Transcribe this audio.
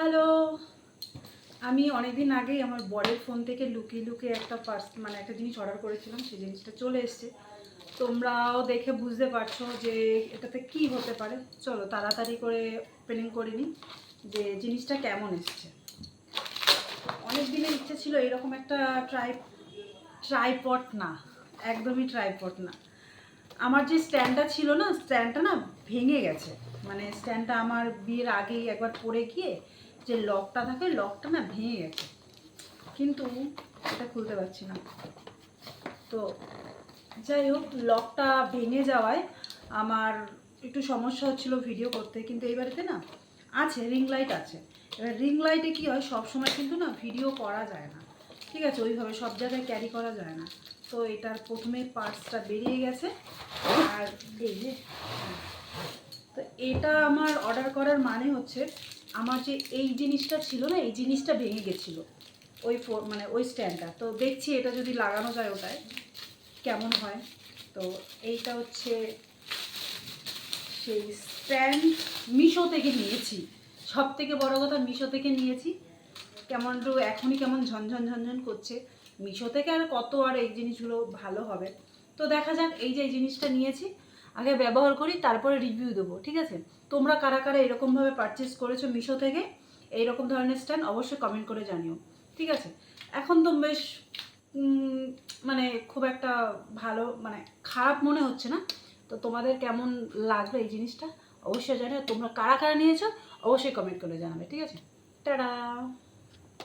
Hello, আমি অনেকদিন আগেই আমার বরের ফোন থেকে লুকিয়ে লুকিয়ে একটা একটা জিনিস অর্ডার করেছিলাম। সেই জিনিসটা চলে এসছে। তোমরাও দেখে বুঝতে পারছো যে এটাতে কি হতে পারে। চলো তাড়াতাড়ি করে ওপেনিং করে নিই যে জিনিসটা কেমন এসছে। অনেক দিনের ইচ্ছে ছিল এরকম একটা ট্রাইপড না, একদমই ট্রাইপড না। আমার যে স্ট্যান্ডটা ছিল না, স্ট্যান্ডটা না ভেঙে গেছে। মানে স্ট্যান্ডটা আমার বিয়ের আগেই একবার পড়ে গিয়ে যে লকটা থাকে, লকটা না ভেঙে গেছে, কিন্তু এটা খুলতে পারছি না। তো যাই হোক, লকটা ভেঙে যাওয়ায় আমার একটু সমস্যা হচ্ছিল ভিডিও করতে। কিন্তু এই বাড়িতে না আছে রিং লাইট আছে। এবার রিং লাইটে কী হয়, সবসময় কিন্তু না ভিডিও করা যায় না, ঠিক আছে, ওইভাবে সব জায়গায় ক্যারি করা যায় না। তো এটার প্রথমে পার্টসটা বেরিয়ে গেছে। আর এই যে, তো এটা আমার অর্ডার করার মানে হচ্ছে, আমার যে এই জিনিসটা ছিল না, এই জিনিসটা ভেঙে গেছিলো ওই স্ট্যান্ডটা। তো দেখছি এটা যদি লাগানো যায় ওটায় কেমন হয়। তো এইটা হচ্ছে সেই স্ট্যান্ড, মিশো থেকে নিয়েছি। সব থেকে বড় কথা, মিশো থেকে নিয়েছি। কেমন একটু এখনই কেমন ঝনঝন ঝনঝন করছে। মিশো থেকে আর কত আর এই জিনিসগুলো ভালো হবে। তো দেখা যাক, এই যে এই জিনিসটা নিয়েছি, আগে ব্যবহার করি, তারপরে রিভিউ দেবো, ঠিক আছে। তোমরা কারা কারা এরকমভাবে পারচেস করেছো মিশো থেকে এইরকম ধরনের স্ট্যান্ড, অবশ্যই কমেন্ট করে জানিও, ঠিক আছে। এখন তো বেশ মানে খুব একটা ভালো, মানে খারাপ মনে হচ্ছে না। তো তোমাদের কেমন লাগলো এই জিনিসটা অবশ্যই জানিও। তোমরা কারা কারা নিয়েছো অবশ্যই কমেন্ট করে জানাবে, ঠিক আছে। টাটা।